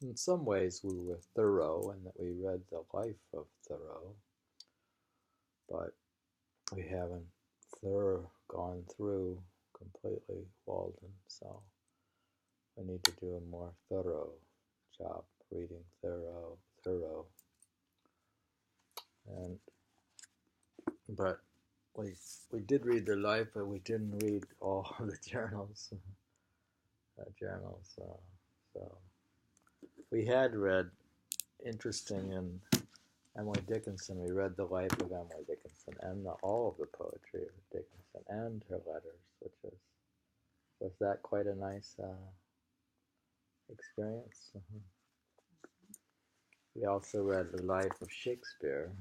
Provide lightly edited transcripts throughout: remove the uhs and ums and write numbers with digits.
In some ways, we were thorough in that we read the life of Thoreau, but we haven't gone through completely Walden, so we need to do a more thorough job reading Thoreau, and but we did read the life, but we didn't read all of the journals. So we had read interesting in Emily Dickinson. We read the life of Emily Dickinson and all of the poetry of Dickinson and her letters, which was that quite a nice experience. We also read the life of Shakespeare.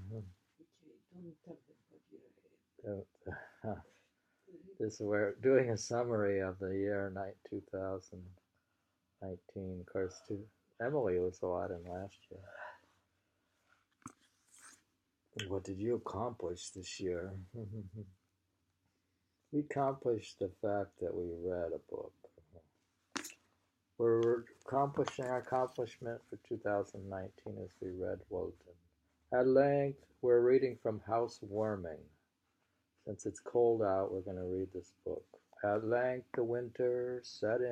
We're doing a summary of the year 2019. Of course, Emily was a lot in last year. What did you accomplish this year? We accomplished the fact that we read a book. We're accomplishing our accomplishment for 2019 as we read Walden. At length, we're reading from Housewarming. Since it's cold out, we're going to read this book. At length, the winter set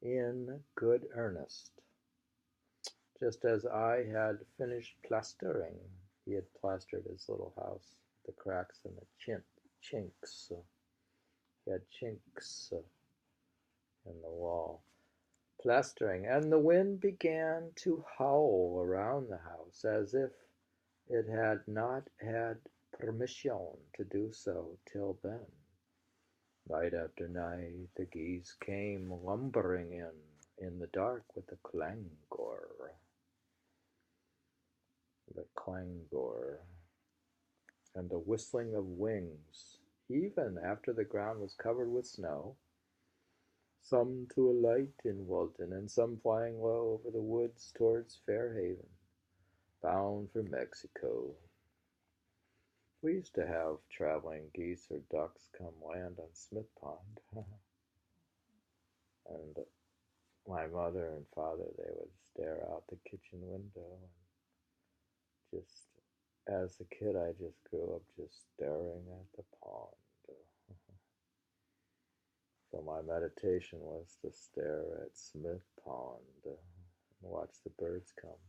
in good earnest. Just as I had finished plastering, he had plastered his little house, the cracks and the chinks. He had chinks in the wall. Plastering, and the wind began to howl around the house as if it had not had permission to do so till then. Night after night, the geese came lumbering in the dark with the clangor, and the whistling of wings, even after the ground was covered with snow, some to alight in Walden, and some flying low over the woods towards Fairhaven, bound for Mexico. We used to have traveling geese or ducks come land on Smith Pond. And my mother and father, they would stare out the kitchen window. And just as a kid, I just grew up just staring at the pond. So my meditation was to stare at Smith Pond and watch the birds come.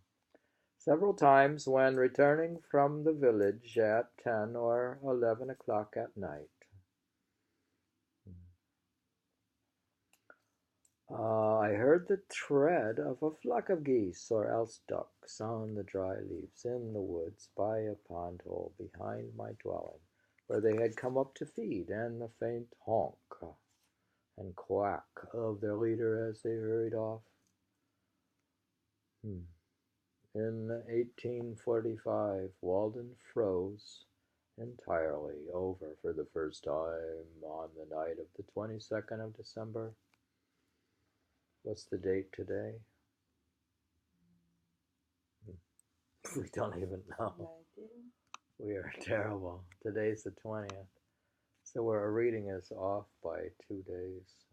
Several times when returning from the village at 10 or 11 o'clock at night, I heard the tread of a flock of geese or else ducks on the dry leaves in the woods by a pond hole behind my dwelling, where they had come up to feed, and the faint honk and quack of their leader as they hurried off. In 1845, Walden froze entirely over for the first time on the night of the 22nd of December. What's the date today? We don't even know. We are terrible. Today's the 20th. So our reading is off by 2 days.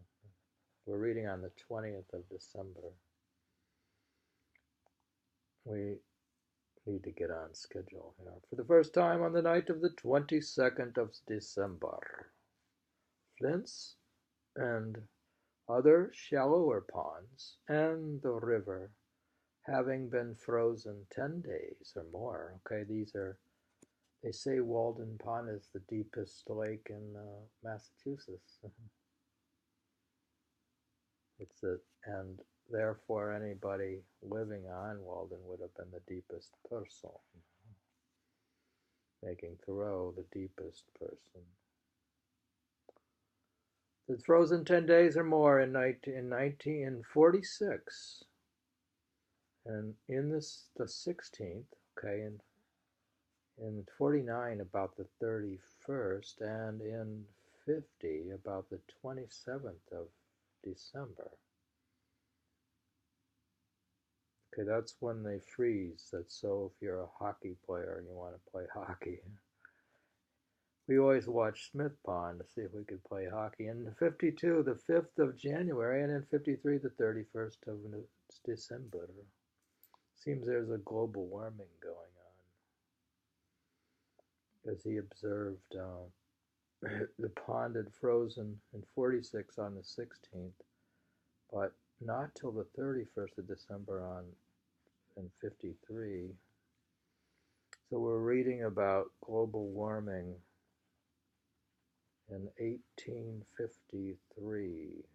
We're reading on the 20th of December. We need to get on schedule here. For the first time on the night of the 22nd of December, flints and other shallower ponds and the river having been frozen 10 days or more. Okay, they say Walden Pond is the deepest lake in Massachusetts. And therefore anybody living on Walden would have been the deepest person, making Thoreau the deepest person. The frozen 10 days or more in 1946, and in the 16th, okay, in 49 about the 31st, and in 50 about the 27th of December. Okay, that's when they freeze. That's so if you're a hockey player and you want to play hockey. We always watched Smith Pond to see if we could play hockey. In 52, the 5th of January, and in 53, the 31st of December. Seems there's a global warming going on. Because he observed the pond had frozen in 46 on the 16th, but not till the 31st of December in 53. So we're reading about global warming in 1853.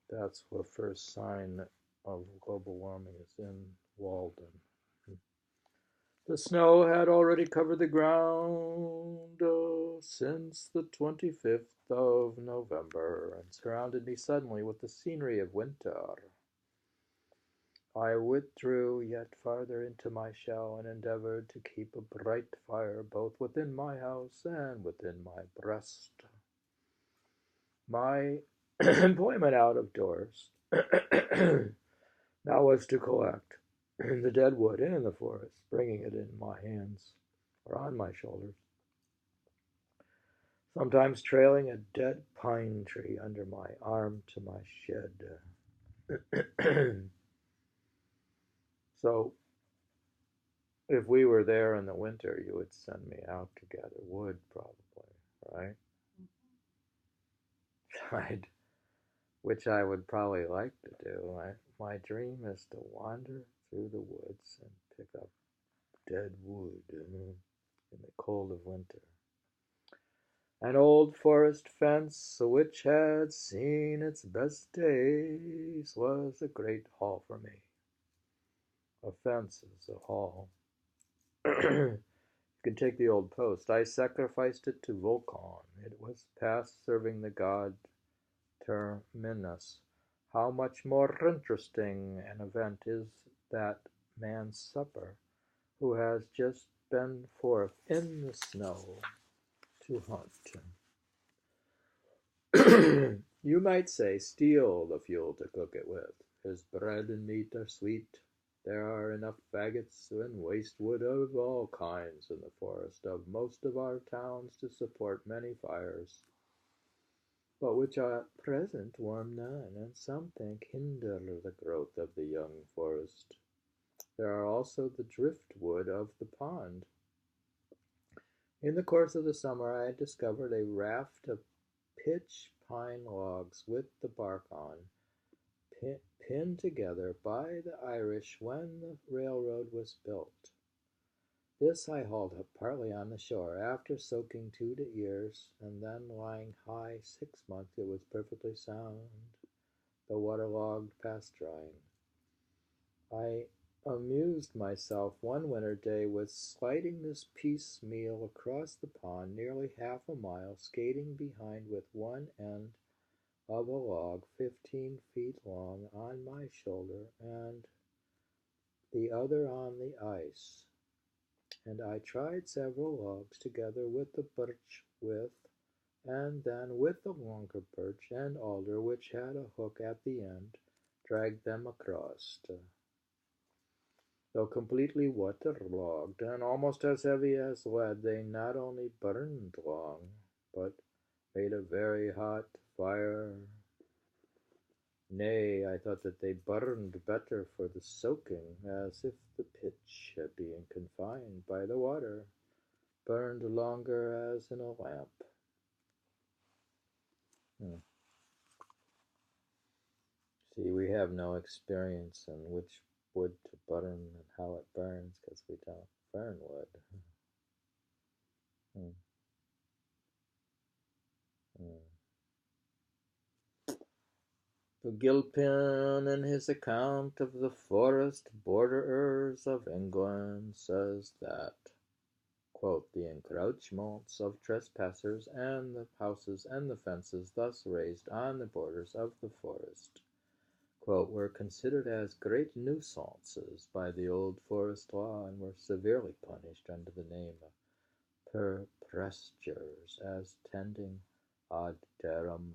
That's the first sign of global warming is in Walden. The snow had already covered the ground since the 25th of November and surrounded me suddenly with the scenery of winter. I withdrew yet farther into my shell and endeavored to keep a bright fire both within my house and within my breast. My employment out of doors now was to collect the dead wood in the forest, bringing it in my hands or on my shoulders, sometimes trailing a dead pine tree under my arm to my shed. So, if we were there in the winter, you would send me out to gather wood, probably, right? Which I would probably like to do. My dream is to wander through the woods and pick up dead wood in the cold of winter. An old forest fence, which had seen its best days, was a great haul for me. A fence is a haul. You can take the old post. I sacrificed it to Vulcan. It was past serving the god Terminus. How much more interesting an event is that man's supper, who has just been forth in the snow to hunt. You might say, steal the fuel to cook it with. His bread and meat are sweet. There are enough faggots and waste wood of all kinds in the forest of most of our towns to support many fires, but which at present warm none, and some think hinder the growth of the young forest. There are also the driftwood of the pond. In the course of the summer I had discovered a raft of pitch pine logs with the bark on, pinned together by the Irish when the railroad was built. This I hauled up partly on the shore, after soaking 2 years, and then lying high 6 months. It was perfectly sound, the waterlogged past drying. I amused myself one winter day with sliding this piecemeal across the pond nearly half a mile, skating behind with one end of a log 15 feet long on my shoulder and the other on the ice. And I tried several logs together with the birch and then with the longer birch and alder, which had a hook at the end, dragged them across. Though completely waterlogged and almost as heavy as lead, they not only burned long, but made a very hot fire. Nay, I thought that they burned better for the soaking, as if the pitch, being confined by the water, burned longer as in a lamp. See, we have no experience in which wood to burn and how it burns, because we don't burn wood. The Gilpin, in his account of the forest borderers of England, says that, quote, the encroachments of trespassers and the houses and the fences thus raised on the borders of the forest, quote, were considered as great nuisances by the old forest law and were severely punished under the name of perprestures as tending ad terram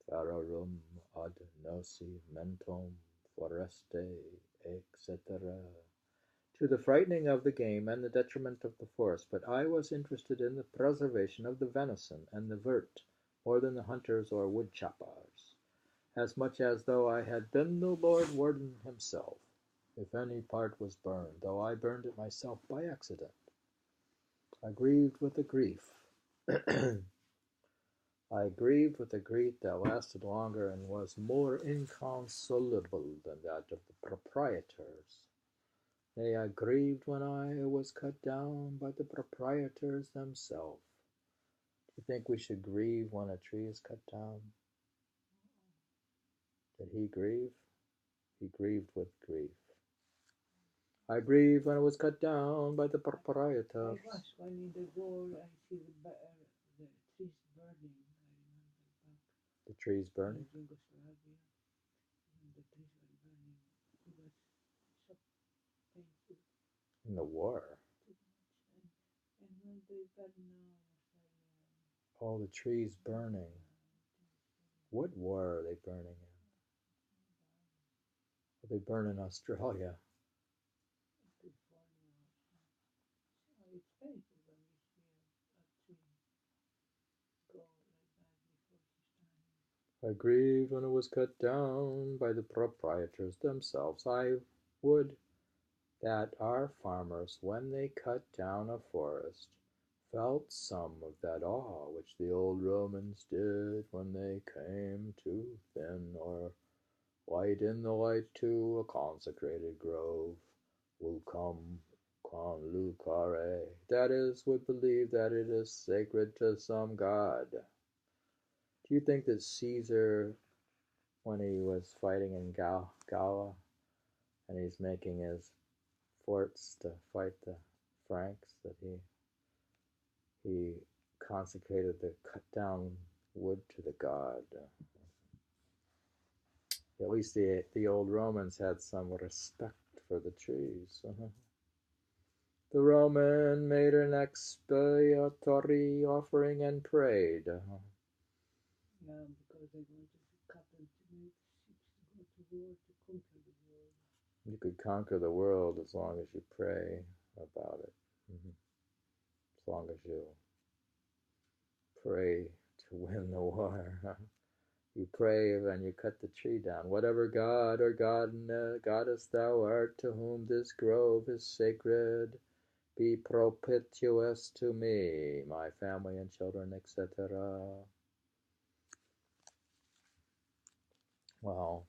ferarum ad nosi mentum foreste, etc., to the frightening of the game and the detriment of the forest, but I was interested in the preservation of the venison and the vert more than the hunters or woodchoppers, as much as though I had been the Lord Warden himself, if any part was burned, though I burned it myself by accident. I grieved with a grief. I grieved with a grief that lasted longer and was more inconsolable than that of the proprietors. Nay, I grieved when I was cut down by the proprietors themselves. Do you think we should grieve when a tree is cut down? Did he grieve? He grieved with grief. I grieved when it was cut down by the proprietors. I was when in the wall I see the trees burning. The trees burning? In Yugoslavia, and the trees were burning. It was so painful. In the war? Too much. And when they burn now, all the trees burning. What war are they burning in? Are they burn in Australia? It's painful when you see a tree go like that before his time. I grieved when it was cut down by the proprietors themselves. I would that our farmers, when they cut down a forest, felt some of that awe which the old Romans did when they came too thin or light in the light to a consecrated grove. Lucum con lucare, that is, would believe that it is sacred to some god. Do you think that Caesar, when he was fighting in Gala, and he's making his forts to fight the Franks, that he consecrated the cut down wood to the god? At least the old Romans had some respect for the trees. The Roman made an expiatory offering and prayed. Yeah, because they wanted to cut them to make ships to go to war to conquer the world. You could conquer the world as long as you pray about it. As long as you pray to win the war. You pray and you cut the tree down. Whatever god or goddess thou art, to whom this grove is sacred, be propitious to me, my family and children, etc. Well,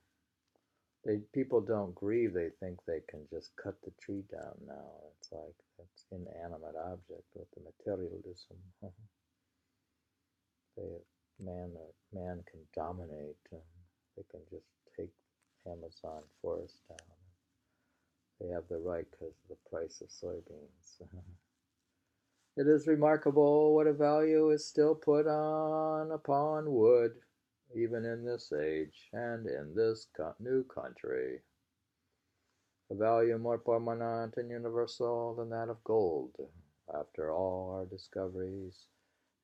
people don't grieve. They think they can just cut the tree down now. It's like that's inanimate object with the materialism. Man can dominate. They can just take Amazon forest down. They have the right because of the price of soybeans. It is remarkable what a value is still put upon wood, even in this age and in this new country. A value more permanent and universal than that of gold. After all our discoveries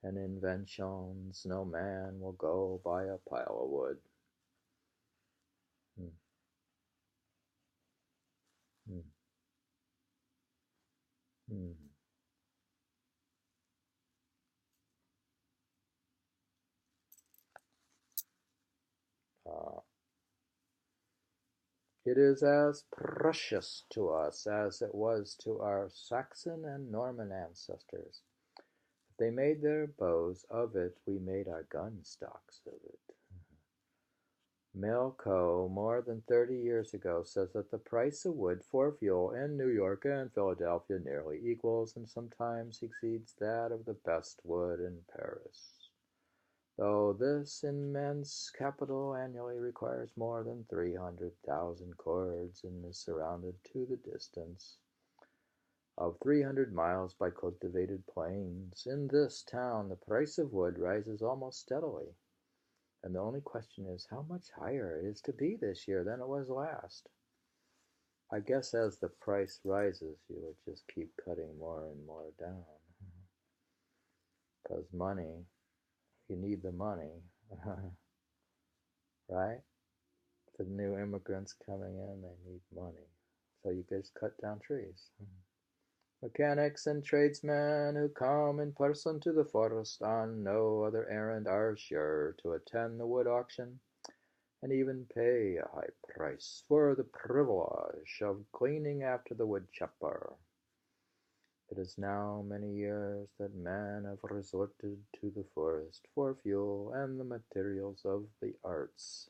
and inventions, no man will go buy a pile of wood. It is as precious to us as it was to our Saxon and Norman ancestors. If they made their bows of it, we made our gun stocks of it. Milco, more than 30 years ago, says that the price of wood for fuel in New York and Philadelphia nearly equals and sometimes exceeds that of the best wood in Paris. Though this immense capital annually requires more than 300,000 cords and is surrounded to the distance of 300 miles by cultivated plains, in this town the price of wood rises almost steadily, and the only question is how much higher it is to be this year than it was last. I guess as the price rises, you would just keep cutting more and more down, because money, you need the money. Right? The new immigrants coming in, they need money. So you just cut down trees. Mechanics and tradesmen who come in person to the forest on no other errand are sure to attend the wood auction, and even pay a high price for the privilege of cleaning after the woodchopper. It is now many years that men have resorted to the forest for fuel and the materials of the arts.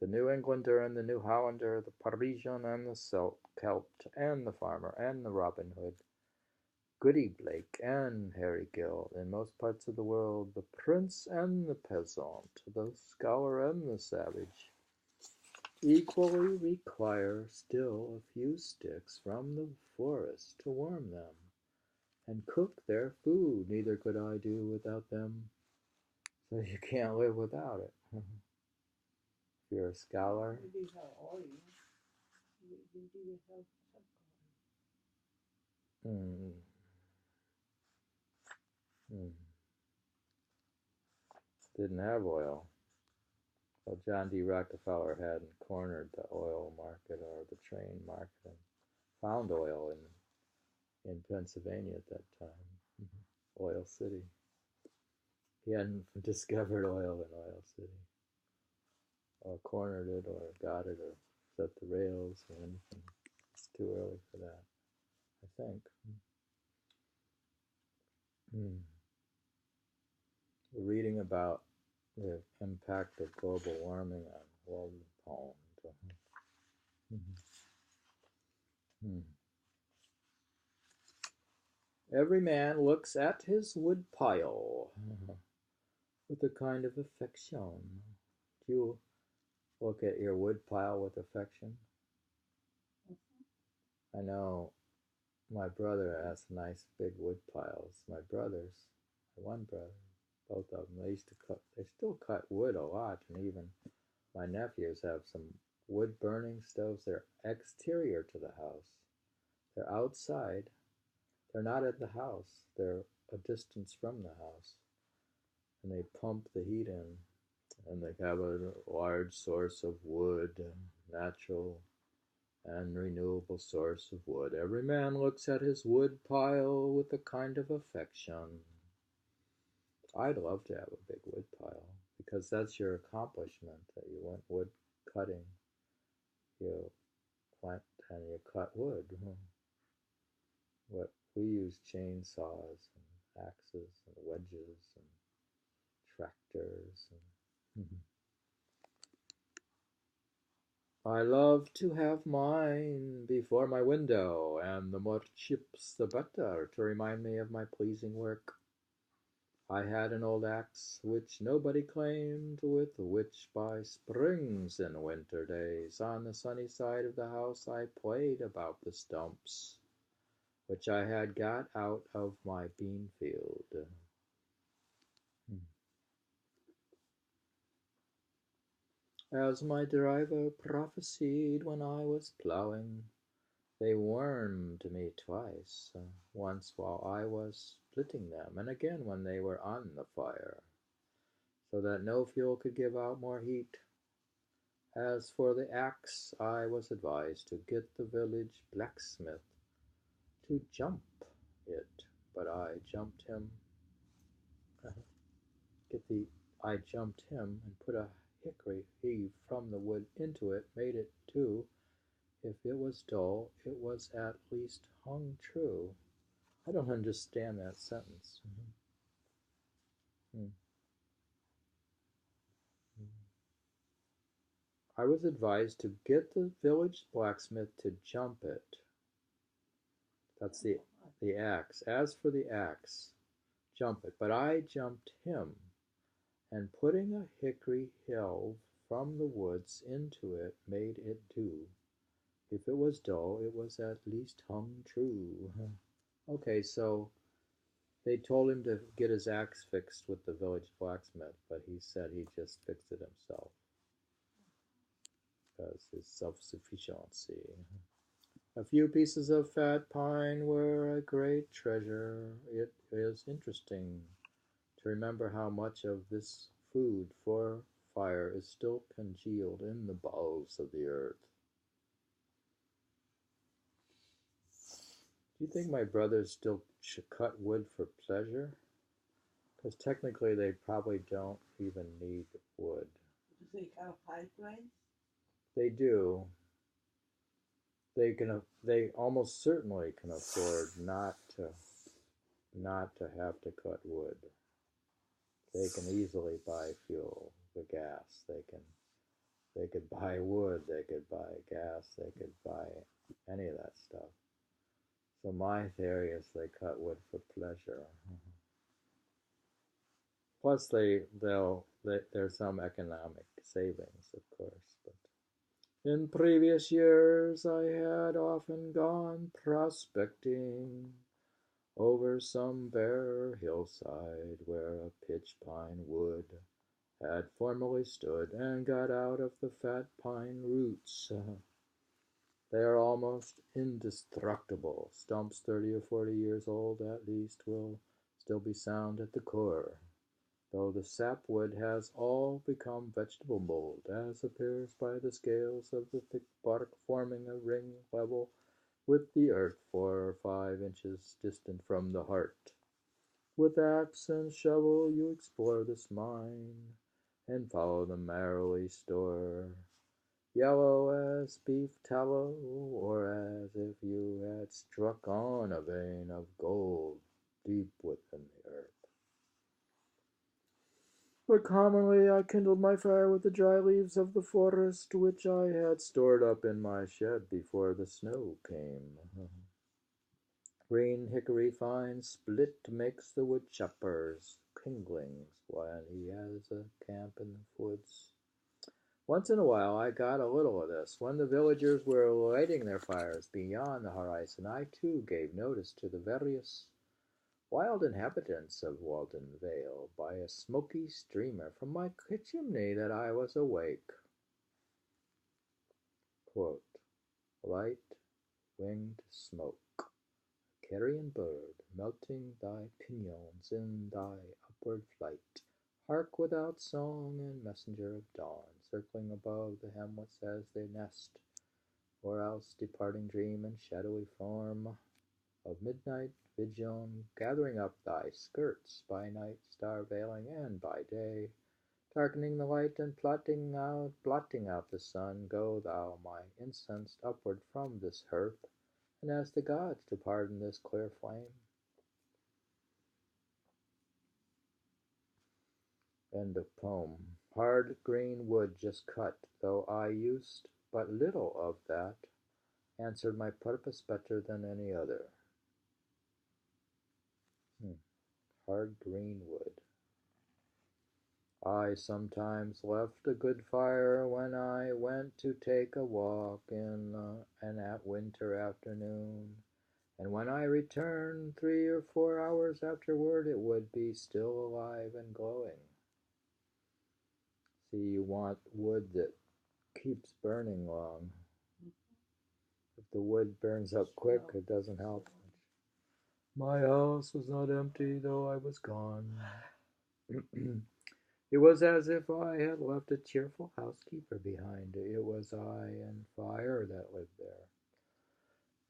The New Englander and the New Hollander, the Parisian and the Celt, and the farmer and the Robin Hood, Goody Blake and Harry Gill, in most parts of the world, the prince and the peasant, the scholar and the savage, equally require still a few sticks from the forest to warm them and cook their food. Neither could I do without them, so you can't live without it. If you're a scholar. Maybe have oil. Maybe they have Mm, mm, didn't have oil. Well, John D. Rockefeller hadn't cornered the oil market or the train market and found oil in Pennsylvania at that time. Oil City. He hadn't discovered oil in Oil City, or cornered it, or got it, or set the rails, or anything. It's too early for that, I think. We're reading about the impact of global warming on Walden Pond. Every man looks at his woodpile with a kind of affection. Do you look at your woodpile with affection? I know my brother has nice big wood piles. My brothers, one brother, both of them, they still cut wood a lot, and even my nephews have some wood burning stoves. They're exterior to the house. They're outside. They're not at the house. They're a distance from the house. And they pump the heat in, and they have a large source of wood, natural and renewable source of wood. Every man looks at his wood pile with a kind of affection. I'd love to have a big wood pile, because that's your accomplishment, that you went wood cutting. You went and you cut wood. What we use chainsaws and axes and wedges and tractors. I love to have mine before my window, and the more chips the better, to remind me of my pleasing work. I had an old axe which nobody claimed, with which by springs and winter days on the sunny side of the house I played about the stumps, which I had got out of my bean field. As my driver prophesied when I was ploughing, they warmed me twice, once while I was splitting them, and again when they were on the fire, so that no fuel could give out more heat. As for the axe, I was advised to get the village blacksmith to jump it, but I jumped him. I jumped him and put a hickory heave from the wood into it, made it too. If it was dull, it was at least hung true. I don't understand that sentence. I was advised to get the village blacksmith to jump it. That's the axe. As for the axe, jump it. But I jumped him, and putting a hickory helve from the woods into it, made it do. If it was dull, it was at least hung true. Okay, so they told him to get his axe fixed with the village blacksmith, but he said he just fixed it himself because his self-sufficiency. A few pieces of fat pine were a great treasure. It is interesting to remember how much of this food for fire is still congealed in the bowels of the earth. Do you think my brothers still cut wood for pleasure? Because technically they probably don't even need wood. Do they have fireplace? They do. They almost certainly can afford not to have to cut wood. They can easily buy fuel, the gas. They could buy wood, they could buy gas, they could buy any of that stuff. So my theory is they cut wood for pleasure. Plus there's some economic savings, of course. But in previous years I had often gone prospecting over some bare hillside where a pitch pine wood had formerly stood, and got out of the fat pine roots. They are almost indestructible. Stumps 30 or 40 years old at least will still be sound at the core, though the sapwood has all become vegetable mold, as appears by the scales of the thick bark forming a ring level with the earth 4 or 5 inches distant from the heart. With axe and shovel you explore this mine, and follow the marrowy store, yellow as beef tallow, or as if you had struck on a vein of gold deep within the earth. But commonly I kindled my fire with the dry leaves of the forest, which I had stored up in my shed before the snow came. Green hickory fine split makes the woodchopper's kindlings when he has a camp in the woods. Once in a while I got a little of this. When the villagers were lighting their fires beyond the horizon, I too gave notice to the various wild inhabitants of Walden Vale by a smoky streamer from my chimney that I was awake. Quote, light winged smoke, carrion bird, melting thy pinions in thy upward flight, hark without song and messenger of dawn, circling above the hamlets as they nest, or else departing dream and shadowy form of midnight vision, gathering up thy skirts by night, star veiling, and by day, darkening the light and blotting out the sun, go thou, my incense, upward from this hearth, and ask the gods to pardon this clear flame. End of poem. Hard green wood just cut, though I used but little of that, answered my purpose better than any other. Hard green wood. I sometimes left a good fire when I went to take a walk in an winter afternoon, and when I returned 3 or 4 hours afterward, it would be still alive and glowing. See, you want wood that keeps burning long. If the wood burns up quick, it doesn't help much. My house was not empty, though I was gone. It was as if I had left a cheerful housekeeper behind. It was I and fire that lived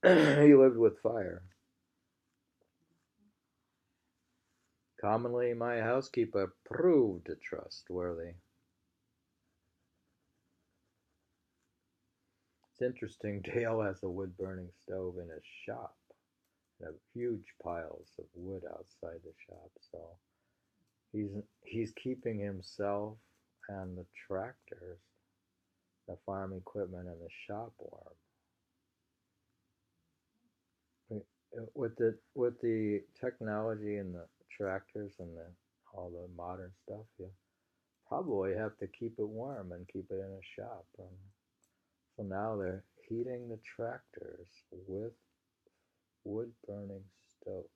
there. He lived with fire. Commonly, my housekeeper proved trustworthy. It's interesting, Dale has a wood-burning stove in his shop and have huge piles of wood outside the shop, so he's keeping himself and the tractors, the farm equipment, and the shop warm. With the technology and the tractors and all the modern stuff, you probably have to keep it warm and keep it in a shop. So now they're heating the tractors with wood-burning stoves.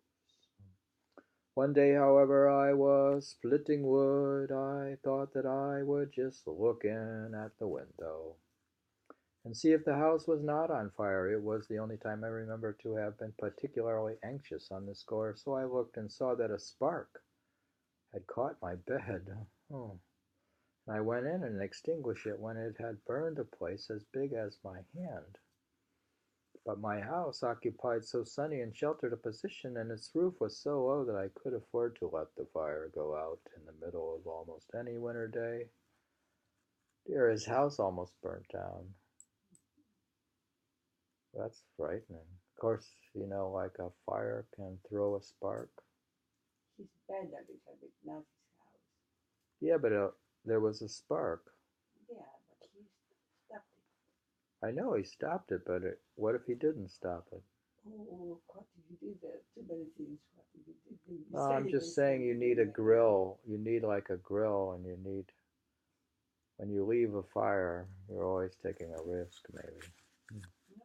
One day, however, I was splitting wood. I thought that I would just look in at the window and see if the house was not on fire. It was the only time I remember to have been particularly anxious on this score, so I looked and saw that a spark had caught my bed. Oh. And I went in and extinguished it when it had burned a place as big as my hand. But my house occupied so sunny and sheltered a position, and its roof was so low that I could afford to let the fire go out in the middle of almost any winter day. Dear, his house almost burnt down. That's frightening. Of course, like a fire can throw a spark. His bed a little bit, not his house. Yeah, but there was a spark. Yeah, but he stopped it. I know he stopped it, but what if he didn't stop it? Oh, what if he did that? Too many things. What if he did? You I'm said it just and saying said you it need a anyway. grill. You need like a grill, and when you leave a fire, you're always taking a risk, maybe.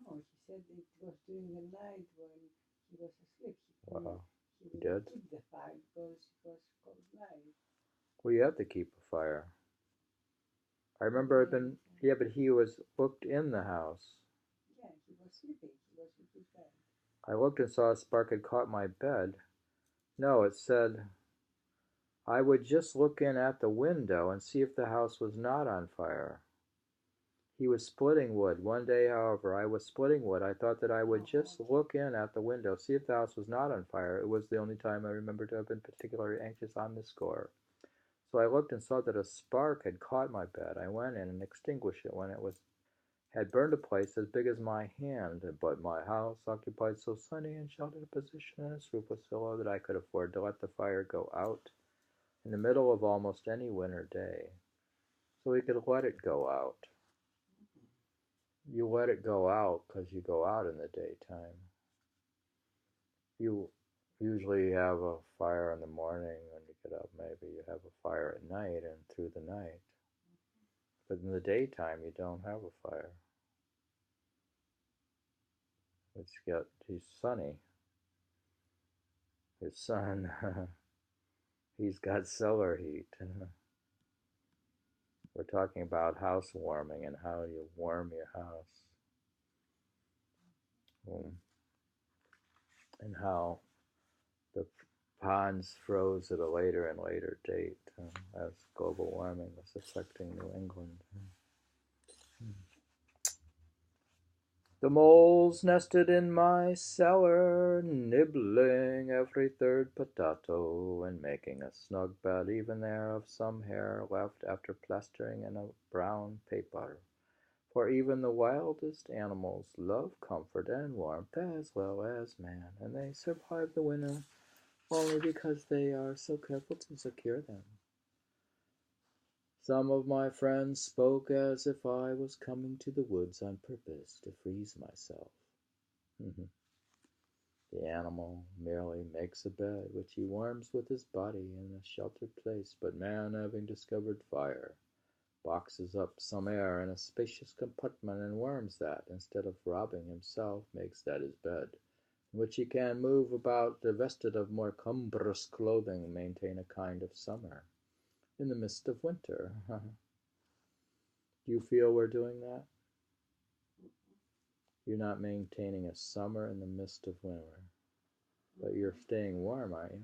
No, he said it was during the night when he was asleep. Wow, He he wouldn't did? keep the fire because it was cold night. Well, you have to keep a fire. I remember Yeah, yeah, but he was booked in the house. yeah, he was sleeping. He was with his bed. I looked and saw a spark had caught my bed. No, it said I would just look in at the window and see if the house was not on fire. He was splitting wood. One day, however, I was splitting wood. I thought that I would just look in at the window, see if the house was not on fire. It was the only time I remember to have been particularly anxious on this score. So I looked and saw that a spark had caught my bed. I went in and extinguished it when it had burned a place as big as my hand, but my house occupied so sunny and sheltered a position, and its roof was so low that I could afford to let the fire go out in the middle of almost any winter day. So we could let it go out. You let it go out because you go out in the daytime. You usually have a fire in the morning when you get up. Maybe you have a fire at night and through the night. But in the daytime, you don't have a fire. He's sunny. His son, he's got solar heat. We're talking about housewarming and how you warm your house. And how the ponds froze at a later and later date as global warming was affecting New England. The moles nested in my cellar, nibbling every third potato and making a snug bed even there of some hair left after plastering in a brown paper. For even the wildest animals love comfort and warmth as well as man, and they survive the winter only because they are so careful to secure them. Some of my friends spoke as if I was coming to the woods on purpose to freeze myself. The animal merely makes a bed, which he warms with his body in a sheltered place, but man, having discovered fire, boxes up some air in a spacious compartment and warms that, instead of robbing himself, makes that his bed, in which he can move about divested of more cumbrous clothing, maintain a kind of summer in the midst of winter. Do you feel we're doing that? You're not maintaining a summer in the midst of winter, but you're staying warm, aren't you?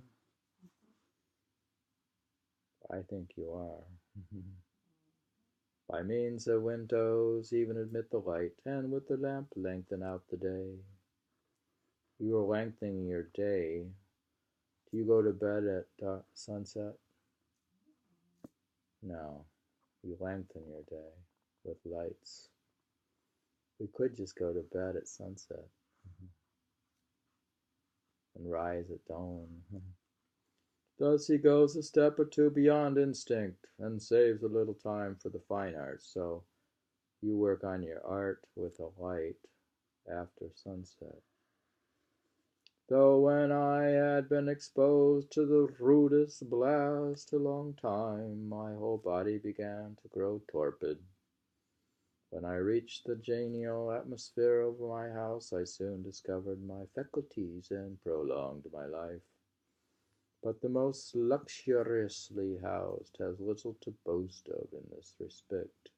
I think you are. By means of windows, even admit the light, and with the lamp lengthen out the day. You are lengthening your day. Do you go to bed at sunset? No, you lengthen your day with lights. We could just go to bed at sunset and rise at dawn. Thus he goes a step or two beyond instinct and saves a little time for the fine arts. So you work on your art with a light after sunset. Though when I had been exposed to the rudest blast a long time, my whole body began to grow torpid. When I reached the genial atmosphere of my house, I soon discovered my faculties and prolonged my life. But the most luxuriously housed has little to boast of in this respect,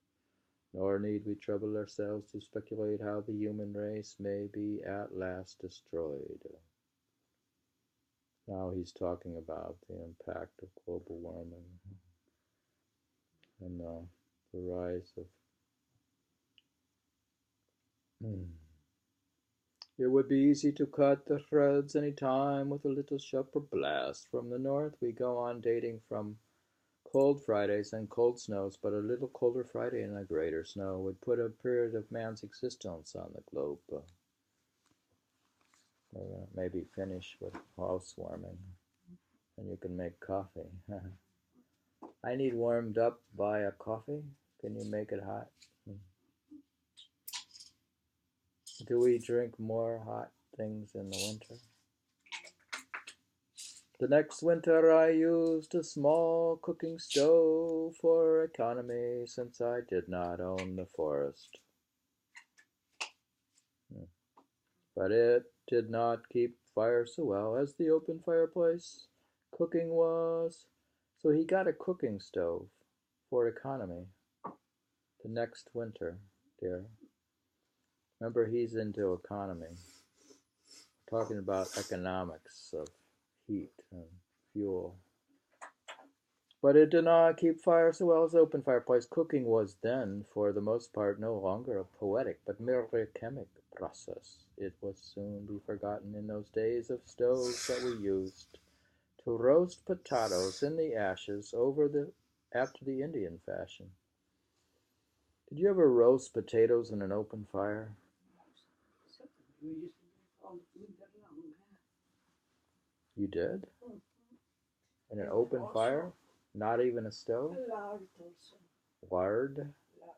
nor need we trouble ourselves to speculate how the human race may be at last destroyed. Now he's talking about the impact of global warming and the rise of It would be easy to cut the threads any time with a little shepherd blast. From the north we go on dating from cold Fridays and cold snows, but a little colder Friday and a greater snow would put a period of man's existence on the globe. We're going to maybe finish with housewarming, and you can make coffee. I need warmed up by a coffee. Can you make it hot? Do we drink more hot things in the winter? The next winter I used a small cooking stove for economy, since I did not own the forest. But it did not keep fire so well as the open fireplace cooking was, so he got a cooking stove for economy the next winter, dear. Remember, he's into economy. We're talking about economics of heat and fuel. But it did not keep fire so well as open fireplace. Cooking was then, for the most part, no longer a poetic, but merely a chemic process. It would soon be forgotten in those days of stoves that we used to roast potatoes in the ashes after the Indian fashion. Did you ever roast potatoes in an open fire? We used to do it all winter long. You did? In an And open also fire? Not even a stove? lard also. Lard? Lard.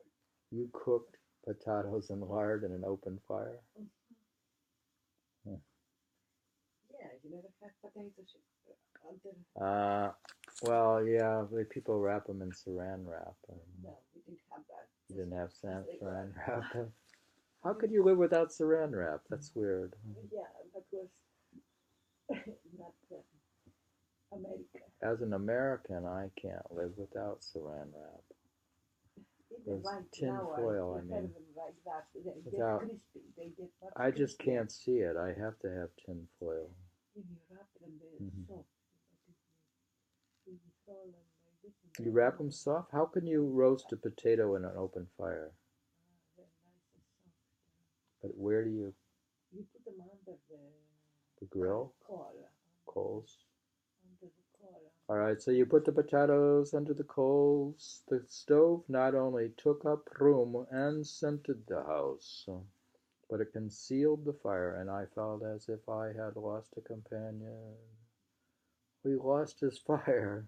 You cooked potatoes in lard in an open fire? Yeah, you never had potatoes under. Well, yeah, people wrap them in saran wrap. No, we didn't have that. You didn't have They saran were- wrap. How could you live without saran wrap? That's weird. Yeah, that was not America. As an American, I can't live without saran wrap. Even There's right tin now, foil, I I prefer mean. them like that. They Without- get crispy. They get not I just crispy. can't see it. I have to have tin foil. If you wrap them, they're Mhm. soft. But if you throw them like this and You go wrap on, them soft? How can you roast a potato in an open fire? they're nice and soft. But where do you, You put them under the grill? coal. Coals? Under the coal. Alright, so you put the potatoes under the coals. The stove not only took up room and scented the house, but it concealed the fire, and I felt as if I had lost a companion. We lost his fire.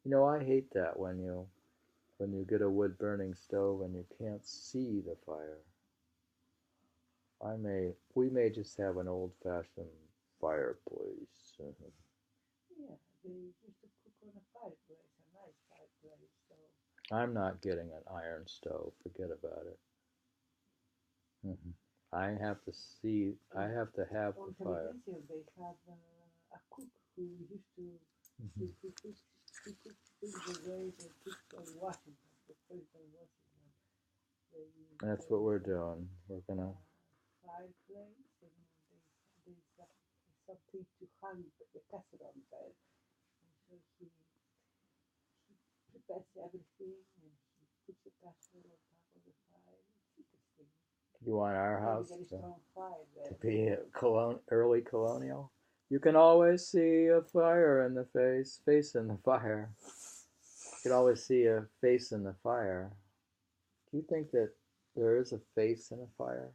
You know, I hate that when you get a wood-burning stove and you can't see the fire. We may just have an old-fashioned fireplace. Yeah, they used to cook on a fireplace, a nice fireplace. So I'm not getting an iron stove. Forget about it. I have to have the on fire. television they have a cook who used to who cooked things the way they cooked on Washington, the President Washington. They used That's what we're doing. We're gonna. fireplace and there's something to hang the casserole there. And so he prepares everything and he puts the casserole on top of the fire. It's interesting. You want our house Very strong fire to there. be early colonial? You can always see a fire in the face in the fire. You can always see a face in the fire. Do you think that there is a face in a fire?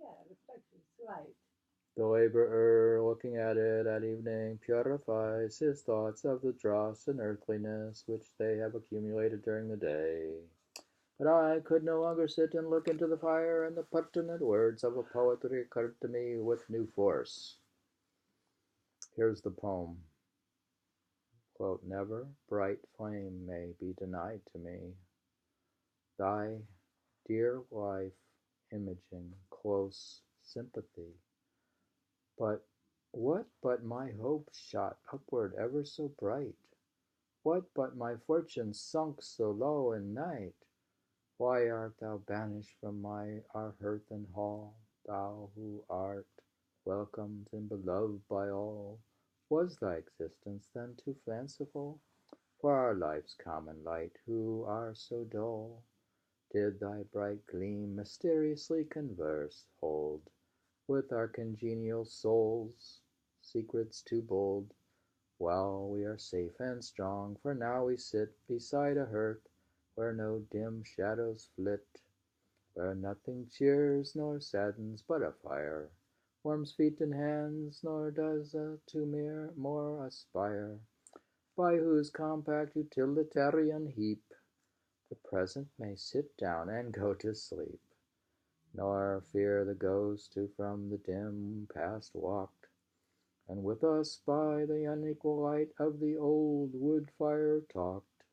Yeah, reflection, it's light. The laborer, looking at it at evening, purifies his thoughts of the dross and earthliness which they have accumulated during the day. But I could no longer sit and look into the fire, and the pertinent words of a poet recurred to me with new force. Here's the poem. Quote, never bright flame may be denied to me, thy dear life imaging close sympathy. But what but my hope shot upward ever so bright? What but my fortune sunk so low in night? Why art thou banished from our hearth and hall, thou who art welcomed and beloved by all? Was thy existence then too fanciful for our life's common light, who are so dull? Did thy bright gleam mysteriously converse hold with our congenial souls, secrets too bold. Well, we are safe and strong, for now we sit beside a hearth where no dim shadows flit, where nothing cheers nor saddens but a fire warms feet and hands, nor does to more aspire, by whose compact utilitarian heap the present may sit down and go to sleep, nor fear the ghost who from the dim past walked, and with us by the unequal light of the old wood fire talked.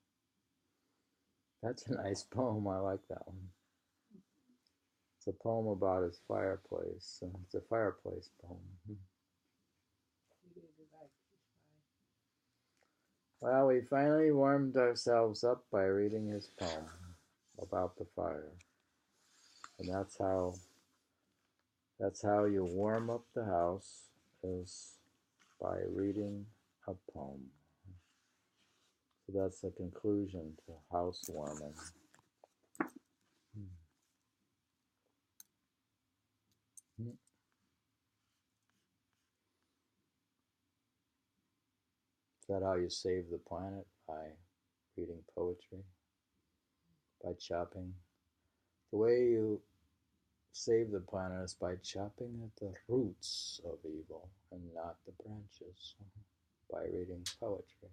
That's a nice poem. I like that one. It's a poem about his fireplace. It's a fireplace poem. Well, we finally warmed ourselves up by reading his poem about the fire. And that's how you warm up the house, is by reading a poem. So that's the conclusion to housewarming. Is that how you save the planet? By reading poetry? By chopping? The way you save the planet is by chopping at the roots of evil and not the branches, by reading poetry.